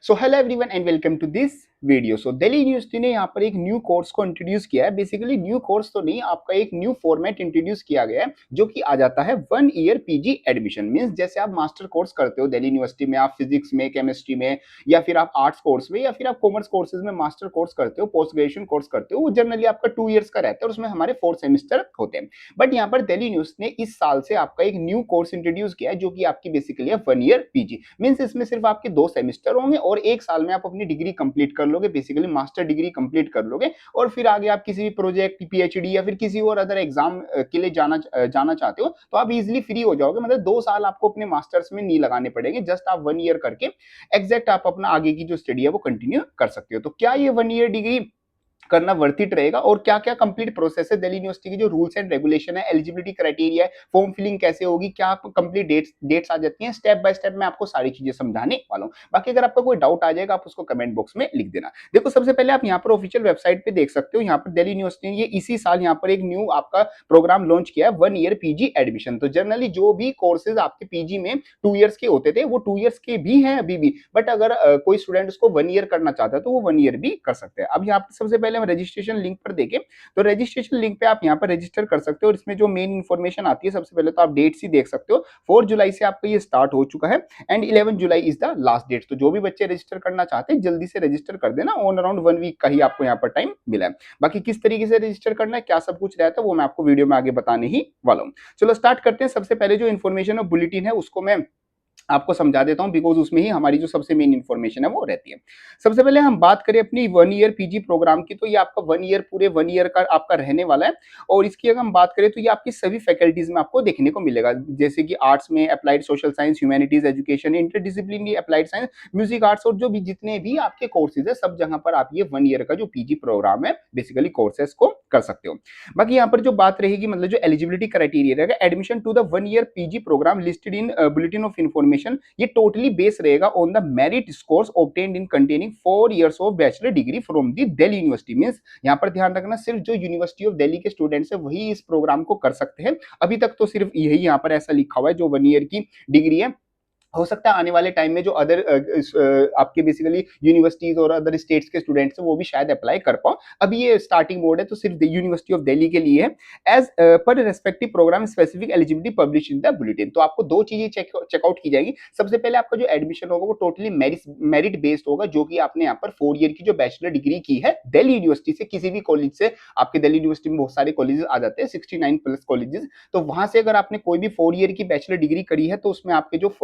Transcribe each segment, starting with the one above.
So hello everyone and welcome to this video. So Delhi university ने यहाँ पर एक न्यू कोर्स को इंट्रोड्यूस किया है। बेसिकली न्यू कोर्स तो नहीं, आपका एक न्यू फॉर्मेट इंट्रोड्यूस किया गया है जो कि आ जाता है 1 ईयर पीजी एडमिशन। मींस जैसे आप मास्टर कोर्स करते हो दिल्ली यूनिवर्सिटी में, आप फिजिक्स में, केमिस्ट्री में, या फिर आप आर्ट्स कोर्स में, या फिर आप कॉमर्स कोर्सेज में मास्टर कोर्स करते हो, पोस्ट ग्रेजुएशन कोर्स करते हो, वो जनरली आपका 2 ईयर्स का रहता है और उसमें हमारे 4 सेमेस्टर होते हैं। बट यहाँ पर दिल्ली यूनिवर्सिटी ने इस साल से आपका एक न्यू कोर्स इंट्रोड्यूस किया है जो कि आपकी बेसिकली है 1 ईयर पीजी। मींस इसमें सिर्फ आपके 2 सेमेस्टर होंगे और एक साल में आप अपनी डिग्री कंप्लीट कर लोगे, बेसिकली मास्टर डिग्री कंप्लीट कर लोगे। और फिर आगे आप किसी भी प्रोजेक्ट, पीएचडी या फिर किसी और अदर एग्जाम के लिए जाना चाहते हो तो आप इजिली फ्री हो जाओगे। मतलब 2 साल आपको अपने मास्टर्स में नहीं लगाने पड़ेंगे, जस्ट आप 1 ईयर करके एग्जैक्ट आप अपना आगे की जो स्टडी है वो कंटिन्यू कर सकते हो। तो क्या ये 1 ईयर डिग्री करना वर्थ इट रहेगा और क्या क्या कंप्लीट प्रोसेस है, दिल्ली यूनिवर्सिटी की जो रूल्स एंड रेगुलेशन है, एलिजिबिलिटी क्राइटेरिया है, फॉर्म फिलिंग कैसे होगी, क्या कंप्लीट डेट्स आ जाती हैं, स्टेप बाय स्टेप मैं आपको सारी चीजें समझाने वाला हूं। बाकी अगर आपका कोई डाउट आ जाएगा आप उसको कमेंट बॉक्स में लिख देना। देखो सबसे पहले आप यहाँ पर ऑफिशियल वेबसाइट पे देख सकते हो, यहाँ पर दिल्ली यूनिवर्सिटी ने ये इसी साल यहाँ पर एक न्यू आपका प्रोग्राम लॉन्च किया है 1 ईयर पीजी एडमिशन। तो जनरली जो भी कोर्सेज आपके पीजी में 2 ईयर्स के होते थे वो 2 ईयर्स के भी हैं अभी भी, बट अगर कोई स्टूडेंट उसको 1 ईयर करना चाहता है तो वो 1 ईयर भी कर सकते हैं। अब यहाँ पर सबसे पहले हम रजिस्ट्रेशन लिंक पर देखें तो रजिस्ट्रेशन लिंक पे आप यहाँ पर रजिस्टर कर सकते हो और इसमें जो मेन इंफॉर्मेशन आती है सबसे पहले तो आप डेट्स ही देख सकते हो। 4 जुलाई से आपका ये स्टार्ट हो चुका है and 11 July is the last date. तो जो भी बच्चे रजिस्टर करना चाहते हैं जल्दी से रजिस्टर कर देना, ऑन अराउंड 1 वीक का ही आपको यहाँ पर टाइम मिला है। बाकी किस तरीके से रजिस्टर करना है, क्या सब कुछ रहता है वो मैं आपको वीडियो में आगे बताने ही वाला हूँ। चलो स्टार्ट करते हैं। सबसे पहले जो इन्फॉर्मेशन है बुलेटिन है उसको मैं आपको समझा देता हूं बिकॉज उसमें ही हमारी जो सबसे मेन इंफॉर्मेशन है वो रहती है। सबसे पहले हम बात करें अपनी 1 ईयर पीजी प्रोग्राम की, तो ये आपका 1 ईयर पूरे 1 ईयर का आपका रहने वाला है। और इसकी अगर हम बात करें तो ये आपकी सभी फैकल्टीज में आपको देखने को मिलेगा, जैसे कि आर्ट्स में applied social science, humanities, education, interdisciplinary applied science, music, arts और जो भी जितने भी आपके कोर्सेज है सब जहां पर आप ये 1 ईयर का जो पीजी प्रोग्राम है बेसिकली कोर्सेज को कर सकते हो। बाकी यहाँ पर जो बात रहेगी मतलब जो एलिजिबिलिटी क्राइटेरिया रहेगा, admission to the 1 year PG program listed in bulletin of information, ये टोटली बेस रहेगा on the merit scores obtained in containing 4 years of bachelor degree from the Delhi university. Means यहाँ पर ध्यान रखना सिर्फ जो यूनिवर्सिटी ऑफ दिल्ली के स्टूडेंट्स है वही इस प्रोग्राम को कर सकते हैं। अभी तक तो सिर्फ यही यहाँ पर ऐसा लिखा हुआ है जो 1 ईयर की डिग्री है। हो सकता है आने वाले टाइम में जो अदर आपके बेसिकली यूनिवर्सिटीज और अदर स्टेट्स के स्टूडेंट्स हैं वो भी शायद अप्लाई कर पाओ। अभी ये स्टार्टिंग मोड है तो सिर्फ यूनिवर्सिटी ऑफ दिल्ली के लिए है। As per respective program specific eligibility publish in the bulletin. तो आपको दो चीजें चेकआउट की जाएगी। सबसे पहले आपका जो एडमिशन होगा वो टोटली मेरिट बेस्ड होगा, जो कि आपने यहाँ पर 4 ईयर की जो बैचलर डिग्री की है दिल्ली यूनिवर्सिटी से, किसी भी कॉलेज से, आपके दिल्ली यूनिवर्सिटी में बहुत सारे कॉलेजेस आ जाते हैं 69+ कॉलेजेस, तो वहां से अगर आपने कोई भी 4 ईयर की बैचलर डिग्री करी है तो उसमें आपके जो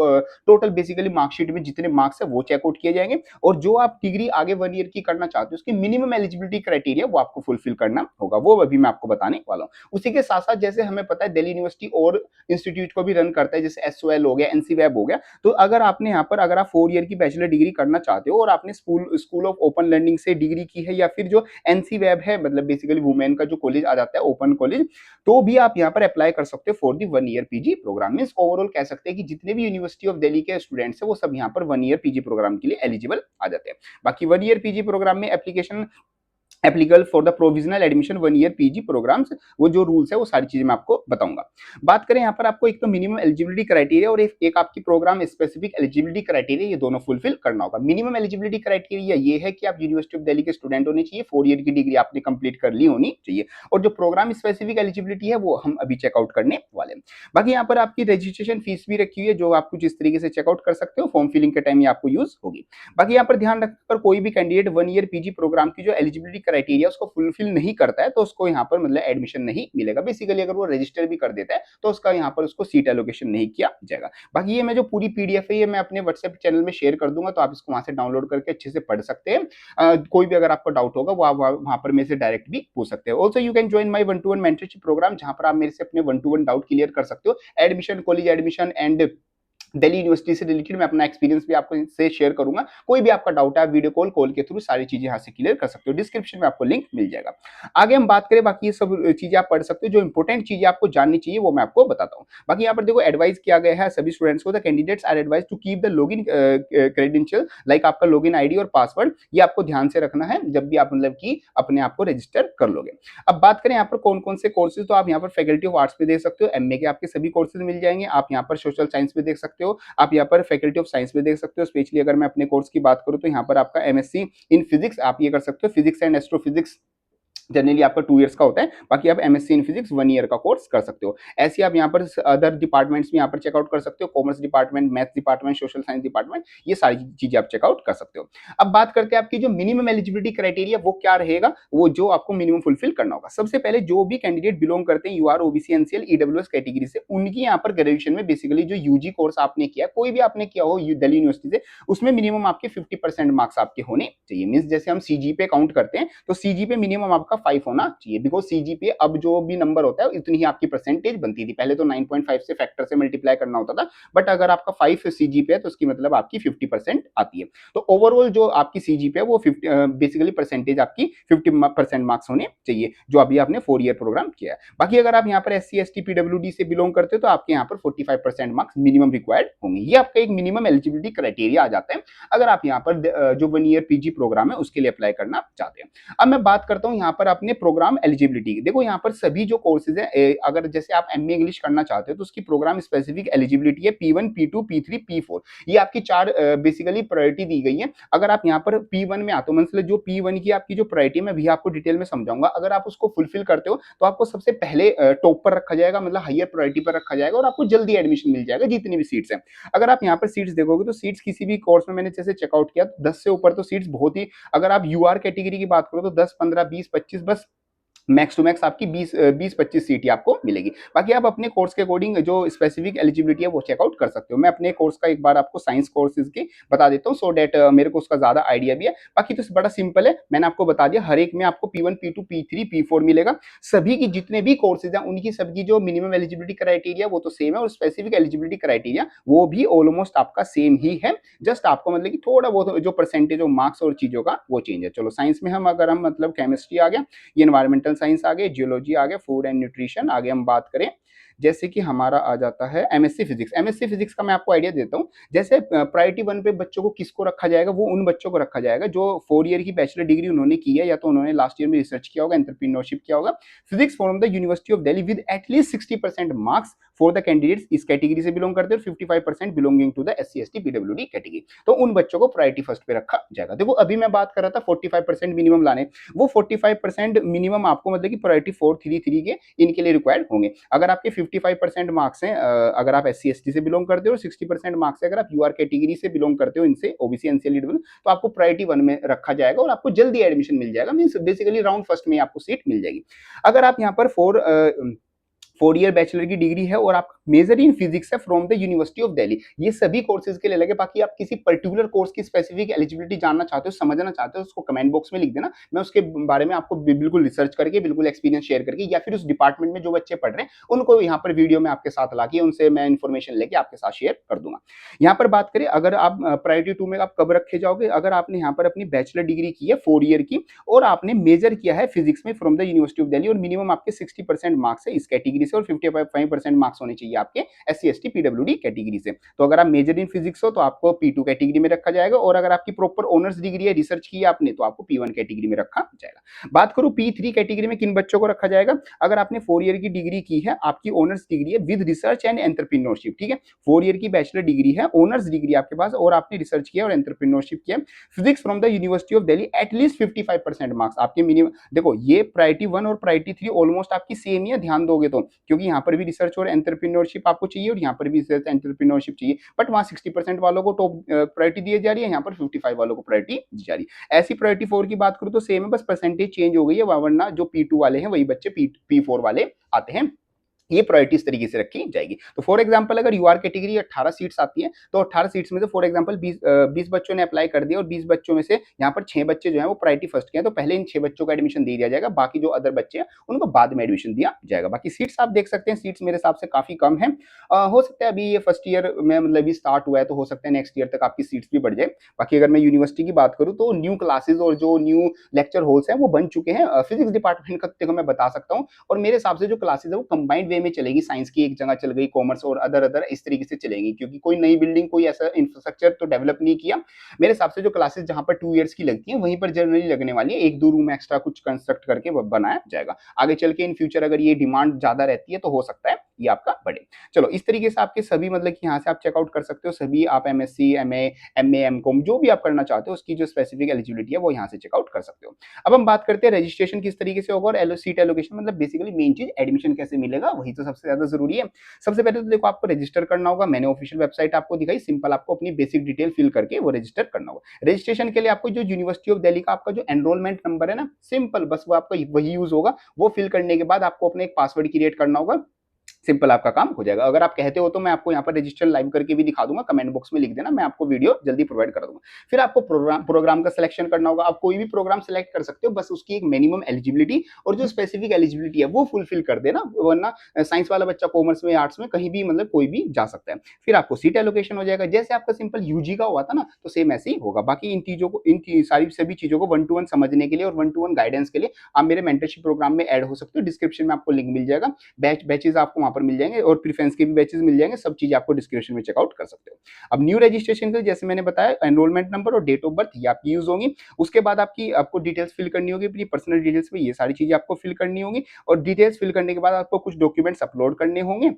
टोटल बेसिकली मार्कशीट में जितने मार्क्स है वो चेकआउट किए जाएंगे। और जो आप डिग्री आगे 1 ईयर की करना चाहते हो उसकी मिनिमम एलिजिबिलिटी क्राइटेरिया वो आपको फुलफिल करना होगा, वो अभी मैं आपको बताने वाला हूँ। उसी के साथ साथ जैसे हमें पता है दिल्ली यूनिवर्सिटी और इंस्टीट्यूट को भी रन करता है, जैसे एसओएल हो गया, एनसीवेब हो गया। तो अगर आपने यहाँ पर अगर आप 4 ईयर की बैचलर डिग्री करना चाहते हो और आपने स्कूल ऑफ ओपन लर्निंग से डिग्री की है, या फिर जो एनसीवेब है मतलब बेसिकली वुमेन का जो कॉलेज आ जाता है ओपन कॉलेज, तो भी आप यहाँ पर अप्लाई कर सकते हो for the 1 year PG program. Means overall कह सकते हैं कि जितने भी यूनिवर्सिटी ऑफ दिल्ली के स्टूडेंट्स है वो सब यहाँ पर 1 ईयर पीजी प्रोग्राम के लिए एलिजिबल आ जाते हैं। बाकी 1 ईयर पीजी प्रोग्राम में application applicable for the provisional admission 1 year PG programs, वो जो रूल्स है वो सारी चीजें मैं आपको बताऊंगा। बात करें यहाँ पर आपको एक तो मिनिमम एलिजिबिलिटी क्राइटेरिया और एक आपकी प्रोग्राम स्पेसिफिक एलिजिबिलिटी क्राइटेरिया, ये दोनों फुलफिल करना होगा। मिनिमम एलिजिबिलिटी क्राइटेरिया ये है कि आप यूनिवर्सिटी ऑफ दिल्ली के स्टूडेंट होने चाहिए, 4 ईयर की डिग्री आपने कंप्लीट कर ली होनी चाहिए। और जो प्रोग्राम स्पेसिफिक एलिजिबिलिटी है वो हम अभी चेकआउट करने वाले हैं। बाकी यहाँ पर आपकी रजिस्ट्रेशन फीस भी रखी हुई है जो आप कुछ इस तरीके से चेकआउट कर सकते हो, फॉर्म फिलिंग के टाइम ये आपको यूज होगी। बाकी यहाँ पर ध्यान रखकर कोई भी कैंडिडेट 1 ईयर पीजी प्रोग्राम की जो एलिजिबिलिटी क्राइटेरिया उसको फुलफिल नहीं करता है तो उसको यहाँ पर मतलब एडमिशन नहीं मिलेगा। बेसिकली अगर वो रजिस्टर भी कर देता है तो उसका यहाँ पर उसको सीट एलोकेशन नहीं किया जाएगा। बाकी ये मैं जो पूरी पीडीएफ है ये मैं अपने व्हाट्सएप चैनल में शेयर कर दूंगा, तो आप इसको वहां से डाउनलोड करके अच्छे से पढ़ सकते हैं। कोई भी अगर आपको डाउट होगा वो आप वहां पर मेरे से डायरेक्ट भी पूछ सकते हैं। Also you can join my 1-to-1 mentorship program, जहां पर आप मेरे से अपने 1-to-1 डाउट क्लियर कर सकते हो। Admission, college admission and Delhi university से रिलेटेड मैं अपना एक्सपीरियंस भी आपको से शेयर करूंगा। कोई भी आपका डाउट है आप वीडियो कॉल के थ्रू सारी चीजें यहाँ से क्लियर कर सकते हो। डिस्क्रिप्शन में आपको लिंक मिल जाएगा। आगे हम बात करें, बाकी ये सब चीजें आप पढ़ सकते हो, जो इंपॉर्टेंट चीजें आपको जाननी चाहिए वो मैं आपको बताता हूँ। बाकी यहाँ पर देखो एडवाइस किया गया है सभी स्टूडेंट्स को, the candidates are advise to keep the login credential, like आपका लॉगिन आईडी और पासवर्ड, ये आपको ध्यान से रखना है जब भी आप मतलब कि अपने आप को रजिस्टर कर लोगे। अब बात करें यहाँ पर कौन कौन से कोर्सेज, तो आप यहाँ पर फैकल्टी ऑफ आर्ट्स में देख सकते हो, एमए के आपके सभी कोर्सेज मिल जाएंगे। आप यहाँ पर सोशल साइंस में देख सकते सकते हो। आप यहाँ पर फैकल्टी ऑफ साइंस में देख सकते हो। स्पेशली अगर मैं अपने कोर्स की बात करूँ तो यहाँ पर आपका एमएससी इन फिजिक्स आप ये कर सकते हो। फिजिक्स एंड एस्ट्रोफिजिक्स जनरली आपका 2 इयर्स का होता है, बाकी आप एमएससी इन फिजिक्स 1 ईयर का कोर्स कर सकते हो। ऐसे आप यहाँ पर अदर डिपार्टमेंट्स में यहाँ पर चेकआउट कर सकते हो। Commerce department, maths department, social science department, ये सारी चीजें आप चेकआउट कर सकते हो। अब बात करते हैं आपकी जो मिनिमम एलिजिबिलिटी क्राइटेरिया वो क्या रहेगा, वो जो आपको मिनिमम फुलफिल करना होगा। सबसे पहले जो भी कैंडिडेट बिलोंग करते हैं UR, OBC, NCL, EWS category से, उनकी यहाँ पर ग्रेजुएशन में बेसिकली जो यूजी कोर्स आपने किया, कोई भी आपने किया हो दिल्ली यूनिवर्सिटी से, उसमें मिनिमम आपके 50% मार्क्स आपके होने चाहिए। मींस जैसे हम सीजीपीए काउंट करते हैं तो सीजीपीए मिनिमम आपका 5 होना चाहिए, बिकॉज सीजीपीए अब जो भी नंबर होता है इतनी ही आपकी परसेंटेज बनती थी। पहले तो 9.5 से फैक्टर से मल्टीप्लाई करना होता था, बट अगर आपका 5 सीजीपीए तो उसकी मतलब आपकी 50% आती है। तो ओवरऑल जो आपकी सीजीपीए वो 50 बेसिकली परसेंटेज आपकी 50% मार्क्स होने चाहिए, जो अभी आपने 4 ईयर प्रोग्राम किया है। बाकी अगर आप यहाँ पर एससी, एसटी, पीडब्ल्यूडी से बिलोंग करते हो तो आपके यहाँ पर 45% मार्क्स मिनिमम रिक्वायर्ड होंगे। ये आपका एक मिनिमम एलिजिबिलिटी क्राइटेरिया आ जाता है अगर आप यहाँ पर जो 1 ईयर पीजी प्रोग्राम है उसके लिए अप्लाई करना चाहते हैं। अब मैं बात करता हूँ यहाँ पर अपने प्रोग्राम एलिजिबिलिटी। देखो यहाँ पर सभी जो कोर्सेज है, अगर जैसे आप एमए इंग्लिश करना चाहते हो तो उसकी प्रोग्राम स्पेसिफिक एलिजिबिलिटी है P1, P2, P3, P4। ये आपकी 4 बेसिकली प्रायोरिटी दी गई है। अगर आप यहाँ पर P1 में आते हो, मतलब जो P1 की आपकी जो प्रायोरिटी मैं भी आपको डिटेल में समझाऊंगा, अगर आप उसको फुलफिल करते हो तो आपको सबसे पहले टॉप पर रखा जाएगा, मतलब हायर प्रायोरिटी पर रखा जाएगा और आपको जल्दी एडमिशन मिल जाएगा जितनी भी सीट्स हैं। अगर आप यहाँ पर सीट्स देखोगे तो सीट्स किसी भी कोर्स में मैंने जैसे चेकआउट किया 10 से ऊपर तो सीट्स बहुत ही, अगर आप यूआर कैटेगरी की बात करो तो 10, 15, 20, 25 बस मैक्स टू मैक्स आपकी 20-25 सीट आपको मिलेगी। बाकी आप अपने कोर्स के अकॉर्डिंग जो स्पेसिफिक एलिजिबिलिटी है वो चेकआउट कर सकते हो। मैं अपने कोर्स का एक बार आपको साइंस कोर्सेज की बता देता हूँ, सो डेट मेरे को उसका ज्यादा आइडिया भी है। बाकी तो बड़ा सिंपल है, मैंने आपको बता दिया, हर एक में आपको P1, P2, P3, P4 मिलेगा। सभी की जितने भी कोर्सेज हैं उनकी सबकी जो मिनिमम एलिजिबिलिटी क्राइटेरिया वो तो सेम है, और स्पेसिफिक एलिजिबिलिटी क्राइटेरिया वो भी ऑलमोस्ट आपका सेम ही है। जस्ट आपको मतलब कि थोड़ा बहुत जो परसेंटेज ऑफ मार्क्स और चीजों का वो चेंज है। चलो साइंस में हम अगर हम मतलब केमिस्ट्री आ गया, ये एनवायरमेंटल साइंस आ गए, जियोलॉजी आ गया, फूड एंड न्यूट्रिशन आगे हम बात करें, जैसे कि हमारा आ जाता है एमएससी फिजिक्स। एमएससी फिजिक्स का मैं आपको आइडिया देता हूं। जैसे प्रायोरिटी 1 पे बच्चों को किसको रखा जाएगा, वो उन बच्चों को रखा जाएगा जो 4 ईयर की बैचलर डिग्री उन्होंने की है, या तो उन्होंने लास्ट ईयर में रिसर्च किया होगा, एंटरप्रेन्योरशिप किया होगा, physics from the university of Delhi with at least 60% marks for the candidates इस कैटेगरी से बिलोंग करते हैं, और 55% belonging to the SC, ST, PWD category. तो उन बच्चों को प्रायोरिटी फर्स्ट पे रखा जाएगा। देखो अभी मैं बात कर रहा था 45% मिनिमम लाने, वो 45% मिनिमम आपको मतलब कि प्रायोरिटी 433 के इनके लिए रिक्वायर्ड होंगे। अगर आपके 55% मार्क्स हैं, अगर आप एससी, एसटी से बिलोंग करते हो, और 60% मार्क्स है अगर आप यूआर कैटेगरी से बिलोंग करते हो, इनसे ओबीसी, एनसीएल, ईडब्ल्यू, तो आपको प्रायोरिटी 1 में रखा जाएगा और आपको जल्दी एडमिशन मिल जाएगा। मींस बेसिकली राउंड फर्स्ट में आपको सीट मिल जाएगी। अगर आप यहाँ पर 4 ईयर बैचलर की डिग्री है और आप मेजर इन फिजिक्स है from the university of Delhi, ये सभी कोर्सेज के लिए लगे। बाकी आप किसी पर्टिकुलर कोर्स की स्पेसिफिक एलिजिबिलिटी जानना चाहते हो, समझना चाहते हो, उसको कमेंट बॉक्स में लिख देना, मैं उसके बारे में आपको बिल्कुल रिसर्च करके, बिल्कुल एक्सपीरियंस शेयर करके, या फिर उस डिपार्टमेंट में जो बच्चे पढ़ रहे हैं उनको यहाँ पर वीडियो में आपके साथ लाके उनसे मैं इन्फॉर्मेशन लेके आपके साथ शेयर कर दूंगा। यहाँ पर बात करें अगर आप प्रायोरिटी 2 में आप कब रखे जाओगे, अगर आपने यहाँ पर अपनी बैचलर डिग्री की है 4 ईयर की और आपने मेजर किया है फिजिक्स में from the university of Delhi, और मिनिमम आपके 60% मार्क्स है इस कैटेगरी से, और 55% मार्क्स होने चाहिए आपके एससी, एसटी, पीडब्ल्यूडी कैटेगरी से। तो अगर आप मेजर इन फिजिक्स हो तो आपको P2 कैटेगरी में रखा जाएगा, और अगर आपकी प्रॉपर ऑनर्स डिग्री है, रिसर्च की है आपने, तो आपको P1 कैटेगरी में रखा जाएगा। बात करूं P3 कैटेगरी में किन बच्चों को रखा जाएगा, अगर आपने 4 ईयर की डिग्री की है, आपकी ऑनर्स डिग्री है विद रिसर्च एंड एंटरप्रेन्योरशिप, ठीक है, 4 ईयर की बैचलर डिग्री है, ऑनर्स डिग्री आपके पास, और आपने रिसर्च किया और एंटरप्रेन्योरशिप किया, physics from the university of Delhi, at least 55% marks आपके मिनिमम। देखो ये प्रायोरिटी 1 और प्रायोरिटी 3 ऑलमोस्ट आपकी सेम ही है, ध्यान दोगे तो, क्योंकि यहाँ पर भी रिसर्च और एंटरप्रेन्योरशिप आपको चाहिए और यहाँ पर भी रिसर्च एंटरप्रेन्योरशिप चाहिए, बट वहाँ 60% वालों को टॉप प्रायोरिटी दी जा रही है, यहाँ पर 55 वालों को प्रायोरिटी दी जा रही है। ऐसी प्रायोरिटी 4 की बात करूँ तो सेम है, बस परसेंटेज चेंज हो गई है, वरना जो P2 वाले हैं वही बच्चे P4 वाले आते हैं। ये प्रायोरिटी इस तरीके से रखी जाएगी। तो फॉर एग्जांपल अगर यूआर कैटेगरी 18 सीट्स आती है तो 18 सीट्स में से फॉर एग्जांपल 20 बच्चों ने अप्लाई कर दिया, और 20 बच्चों में से यहाँ पर 6 बच्चे जो हैं वो प्रायोरिटी फर्स्ट के हैं, तो पहले इन 6 बच्चों को एडमिशन दे दिया जाएगा, बाकी जो अदर बच्चे हैं उनको बाद में एडमिशन दिया जाएगा। बाकी सीट्स आप देख सकते हैं, सीट्स मेरे हिसाब से काफी कम है। हो सकता है अभी ये फर्स्ट ईयर में मतलब अभी स्टार्ट हुआ है, तो हो सकता है नेक्स्ट ईयर तक आपकी सीट्स भी बढ़ जाए। बाकी अगर मैं यूनिवर्सिटी की बात करूँ तो न्यू क्लासेज और जो न्यू लेक्चर हॉल्स हैं वो बन चुके हैं। फिजिक्स डिपार्टमेंट का देखो मैं बता सकता हूँ, और मेरे हिसाब से जो क्लासेज है वो कंबाइंड वे में चलेगी, साइंस की एक जगह चल गई, कॉमर्स और अदर इस तरीके से चलेंगी, क्योंकि कोई नई बिल्डिंग, कोई ऐसा इंफ्रास्ट्रक्चर तो डेवलप नहीं किया। मेरे हिसाब से जो क्लासेस जहां पर 2 इयर्स की लगती हैं वहीं पर जनरली लगने वाली है, 1-2 रूम एक्स्ट्रा कुछ कंस्ट्रक्ट करके बनाया जाएगा। आगे चल के इन फ्यूचर अगर ये डिमांड ज्यादा रहती है तो हो सकता है ये आपका बढ़े। चलो इस तरीके से आपके सभी मतलब कि यहाँ से आप चेकआउट कर सकते हो, सभी आप एमएससी, एमए, एमए, एमकॉम जो भी आप करना चाहते हो उसकी जो स्पेसिफिक एलिजिबिलिटी है वो यहाँ से चेकआउट कर सकते हो। अब हम बात करते हैं रजिस्ट्रेशन किस तरीके से होगा और सीट एलोकेशन, मतलब बेसिकली मेन चीज एडमिशन कैसे मिलेगा, वही तो सबसे ज्यादा जरूरी है। सबसे पहले तो देखो आपको रजिस्टर करना होगा, मैंने ऑफिशियल वेबसाइट आपको दिखाई, सिंपल आपको अपनी बेसिक डिटेल फिल करके वो रजिस्टर करना होगा। रजिस्ट्रेशन के लिए आपको जो यूनिवर्सिटी ऑफ दिल्ली का आपका जो एनरोलमेंट नंबर है ना, सिंपल बस वो आपका वही यूज होगा। वो फिल करने के बाद आपको अपने एक पासवर्ड क्रिएट करना होगा, सिंपल आपका काम हो जाएगा। अगर आप कहते हो तो मैं आपको यहाँ पर रजिस्टर लाइव करके भी दिखा दूंगा, कमेंट बॉक्स में लिख देना, मैं आपको वीडियो जल्दी प्रोवाइड कर दूंगा। फिर आपको प्रोग्राम का सिलेक्शन करना होगा, आप कोई भी प्रोग्राम सेलेक्ट कर सकते हो, बस उसकी एक मिनिमम एलिजिबिलिटी और जो स्पेसिफिक एलिजिबिलिटी है वो फुलफिल कर देना, वरना साइंस वाला बच्चा कॉमर्स में, आर्ट्स में, कहीं भी मतलब कोई भी जा सकता है। फिर आपको सीट एलोकेशन हो जाएगा, जैसे आपका सिंपल यूजी का हुआ था ना, तो सेम ऐसे ही होगा। बाकी इन चीजों को, इन सारी सभी चीजों को 1-to-1 समझने के लिए और 1-to-1 गाइडेंस के लिए आप मेरे मेंटरशिप प्रोग्राम में ऐड हो सकते हो। डिस्क्रिप्शन में आपको लिंक मिल जाएगा, बैचेज आपको वहां पर मिल जाएंगे और प्रीफेंस के भी बैचेस मिल जाएंगे, सब चीज आपको डिस्क्रिप्शन में चेकआउट कर सकते हो। अब न्यू रजिस्ट्रेशन के लिए जैसे मैंने बताया, एनरोलमेंट नंबर और डेट ऑफ बर्थ ये आपकी यूज होंगी। उसके बाद आपको डिटेल्स फिल करनी होगी, अपनी पर्सनल डिटेल्स में ये सारी चीजें आपको फिल करनी होंगी। और डिटेल्स फिल करने के बाद आपको कुछ डॉक्यूमेंट्स अपलोड करने होंगे,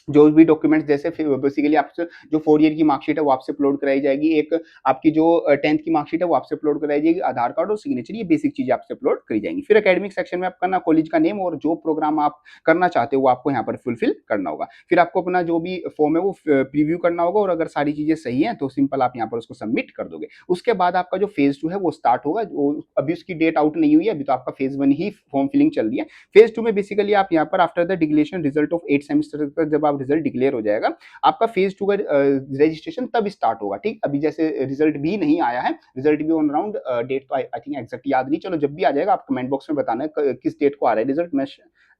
जो भी डॉक्यूमेंट्स, जैसे बेसिकली आपसे जो 4 ईयर की मार्कशीट है वो आपसे अपलोड कराई जाएगी, एक आपकी जो 10th की मार्कशीट है वो आपसे अपलोड कराई जाएगी, आधार कार्ड और सिग्नेचर, ये बेसिक चीजें आपसे अपलोड करी जाएंगी। फिर एकेडमिक सेक्शन में आपका ना कॉलेज का नेम और जो प्रोग्राम आप करना चाहते हो वो आपको यहाँ पर फुलफिल करना होगा। फिर आपको अपना जो भी फॉर्म है वो प्रीव्यू करना होगा, और अगर सारी चीजें सही हैं तो सिंपल आप यहाँ पर उसको सबमिट कर दोगे। उसके बाद आपका जो फेज 2 है वो स्टार्ट होगा, अभी उसकी डेट आउट नहीं हुई है, अभी तो आपका फेज 1 ही फॉर्म फिलिंग चल रही है। फेज 2 में बेसिकली आप यहाँ पर after the declaration result of 8 semester का जब आप रिजल्ट डिक्लेयर हो जाएगा, आपका फेज 2 का रजिस्ट्रेशन तब स्टार्ट होगा। ठीक, अभी जैसे रिजल्ट भी नहीं आया है, रिजल्ट भी ऑन अराउंड डेट तो आई थिंक एग्जैक्ट याद नहीं, चलो जब भी आ जाएगा आप कमेंट बॉक्स में बताना किस डेट को आ रहा है रिजल्ट, मैं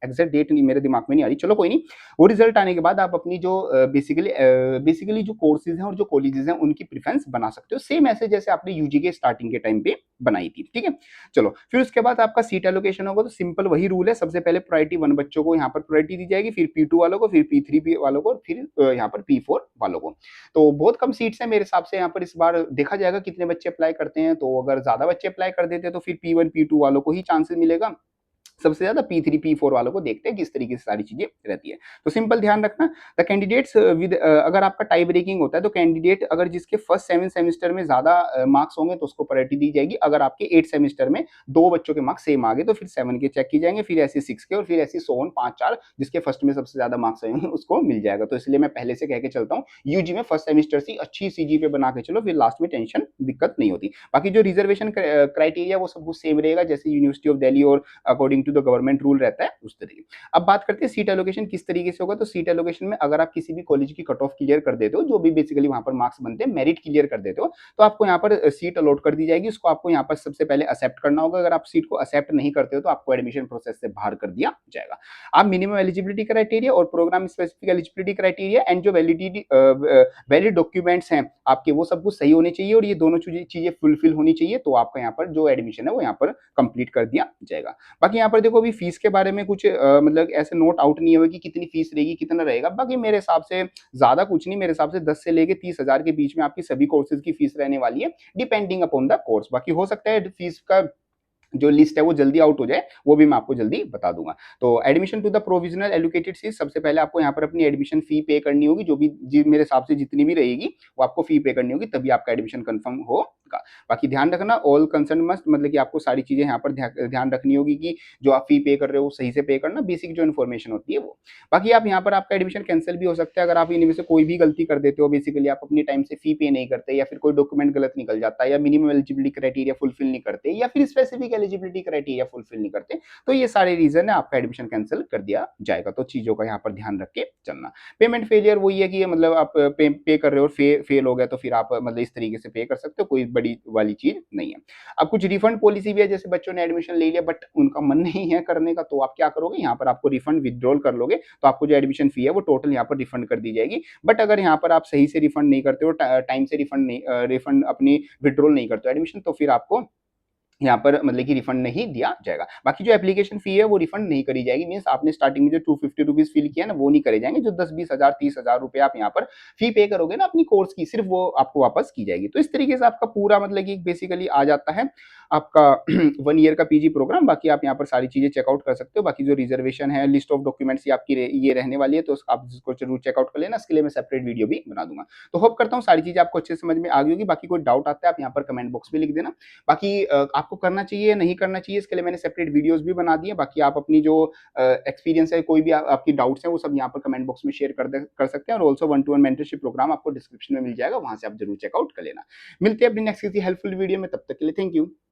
एग्जैक्ट डेट नहीं मेरे दिमाग में नहीं आ रही, चलो कोई नहीं। वो रिजल्ट आने के बाद आप अपनी जो बेसिकली जो कोर्सेज हैं और जो कॉलेजेस हैं उनकी प्रेफरेंस बना सकते हो, सेम ऐसे जैसे आपने यूजी के स्टार्टिंग के टाइम पे बनाई थी। ठीक है, चलो फिर उसके बाद आपका सीट एलोकेशन होगा, तो सिंपल वही रूल है, सबसे पहले प्रायोरिटी 1 बच्चों को यहाँ पर प्रायोरिटी दी जाएगी, फिर P2 वालों को, फिर P3 वालों को, और फिर यहाँ पर P4 वालों को। तो बहुत कम सीट्स हैं मेरे हिसाब से यहाँ पर, इस बार देखा जाएगा कितने बच्चे अप्लाई करते हैं, तो अगर ज्यादा बच्चे अप्लाई कर देते हैं तो फिर P1 P2 वालों को ही चांसेस मिलेगा, सबसे ज्यादा P3 P4 वालों को देखते हैं किस तरीके से सारी चीजें रहती है। तो सिंपल ध्यान रखना, द कैंडिडेट्स विद, अगर आपका टाई ब्रेकिंग होता है तो कैंडिडेट अगर जिसके फर्स्ट 7 सेमेस्टर में ज्यादा मार्क्स होंगे तो उसको प्रायोरिटी दी जाएगी। अगर आपके 8 सेमेस्टर में 2 बच्चों के मार्क्स सेम आ गए तो फिर 7 के चेक किए जाएंगे, फिर ऐसे 6 के, और फिर ऐसे 100 5-4 जिसके फर्स्ट में सबसे ज्यादा मार्क्स आए उसको मिल जाएगा। तो इसलिए मैं पहले से कह के चलता हूँ, यूजी में फर्स्ट सेमेस्टर से अच्छी सीजीपीए बना के चलो, फिर लास्ट में टेंशन दिक्कत नहीं होती। बाकी जो रिजर्वेशन क्राइटेरिया वो सब कुछ सेम रहेगा जैसे यूनिवर्सिटी ऑफ दिल्ली और according to the government rule रहता है उस तरीके। अब बात करते हैं सीट एलोकेशन किस तरीके से होगा, तो सीट एलोकेशन में अगर आप किसी भी कॉलेज की कट ऑफ क्लियर कर देते हो, जो भी बेसिकली वहां पर मार्क्स बनते हैं, मेरिट क्लियर कर देते हो, तो आपको यहाँ पर सीट अलॉट कर दी जाएगी। उसको आपको यहाँ पर सबसे पहले एक्सेप्ट करना होगा, अगर आप सीट को एक्सेप्ट नहीं करते हो तो आपको एडमिशन प्रोसेस से बाहर कर दिया जाएगा। आप मिनिमम एलिजिबिलिटी क्राइटेरिया और program specific eligibility criteria and जो वैलिडिटी वैलिड डॉक्यूमेंट्स हैं आपके, वो सब कुछ सही होने चाहिए और ये दोनों चीजें फुलफिल होनी चाहिए, तो आपका यहाँ पर जो एडमिशन है वो यहाँ पर कंप्लीट कर दिया जाएगा। बाकी यहाँ पर देखो अभी फीस के बारे में कुछ मतलब ऐसे नोट आउट नहीं हुआ कि कितनी फीस रहेगी, कितना रहेगा। बाकी मेरे हिसाब से ज्यादा कुछ नहीं, मेरे हिसाब से 10 से लेके 30,000 के बीच में आपकी सभी कोर्सेज की फीस रहने वाली है, डिपेंडिंग अपॉन द कोर्स। बाकी हो सकता है फीस का जो लिस्ट है वो जल्दी आउट हो जाए, वो भी मैं आपको जल्दी बता दूंगा। तो admission to the provisional allocated seat, सबसे पहले आपको यहाँ पर अपनी एडमिशन फी पे करनी होगी, जो भी मेरे हिसाब से जितनी भी रहेगी वो आपको फी पे करनी होगी, तभी आपका एडमिशन कंफर्म होगा। बाकी ध्यान रखना, ऑल कंसर्न मस्ट, मतलब कि आपको सारी चीजें यहाँ पर ध्यान रखनी होगी कि जो आप फी पे कर रहे हो सही से पे करना, बेसिक जो इन्फॉर्मेशन होती है वो। बाकी आप यहाँ पर आपका एडमिशन कैंसिल भी हो सकता है अगर आप इनमें से कोई भी गलती कर देते हो, बेसिकली आप अपनी टाइम से फी पे नहीं करते, या फिर कोई डॉक्यूमेंट गलत निकल जाता है, या मिनिमम एलिजिबिलिटी क्राइटेरिया फुलफिल नहीं करते, या फिर स्पेसिफिक एलिजिबिलिटी क्राइटेरिया फुलफिल नहीं करते, तो ये सारे रीजन है, आपका एडमिशन कैंसिल कर दिया जाएगा। तो चीजों का यहाँ पर ध्यान रख के चलना। पेमेंट फेलियर वही है कि मतलब आप पे कर रहे हो और फेल हो गया तो फिर आप मतलब इस तरीके से पे कर सकते हो, कोई बड़ी वाली चीज नहीं है। अब कुछ रिफंड पॉलिसी भी है, जैसे बच्चों ने एडमिशन ले लिया बट उनका मन नहीं है करने का, तो आप क्या करोगे, यहाँ पर आपको रिफंड विड्रॉल कर लोगे, तो आपको जो एडमिशन फी है वो टोटल यहाँ पर रिफंड कर दी जाएगी। बट अगर यहाँ पर आप सही से रिफंड नहीं करते हो, टाइम से रिफंड अपनी विड्रॉल नहीं करते हो एडमिशन, तो फिर आपको यहाँ पर मतलब कि रिफंड नहीं दिया जाएगा। बाकी जो एप्लीकेशन फी है वो रिफंड नहीं करी जाएगी, मीन्स आपने स्टार्टिंग में जो 250 रुपीज़ फिल किया ना वो नहीं करे जाएंगे। जो 10-20 हज़ार 30 हज़ार रुपए आप यहाँ पर फी पे करोगे ना अपनी कोर्स की, सिर्फ वो आपको वापस की जाएगी। तो इस तरीके से आपका पूरा मतलब कि बेसिकली आ जाता है आपका 1 ईयर का पीजी प्रोग्राम। बाकी आप यहाँ पर सारी चीजें चेकआउट कर सकते हो। बाकी जो रिजर्वेशन है, लिस्ट ऑफ डॉक्यूमेंट्स आपकी ये रहने वाली है, तो आप इसको जरूर चेकआउट कर लेना। इसके लिए मैं सेपरेट वीडियो भी बना दूंगा। तो होप करता हूँ सारी चीजें आपको अच्छे से समझ में आ गई होगी। बाकी कोई डाउट आता है आप यहाँ पर कमेंट बॉक्स में लिख देना। बाकी आपको करना चाहिए नहीं करना चाहिए इसके लिए मैंने सेपरेट वीडियोस भी बना दिए। बाकी आप अपनी जो एक्सपीरियंस है, कोई भी आपकी डाउट्स हैं, वो सब यहाँ पर कमेंट बॉक्स में शेयर कर सकते हैं। और ऑल्सो 1-to-1 मेंटरशिप प्रोग्राम आपको डिस्क्रिप्शन में मिल जाएगा, वहां से आप जरूर चेकआउट कर लेना। मिलते हैं अपनी नेक्स्ट किसी हेल्पफुल वीडियो में, तब तक के लिए थैंक यू।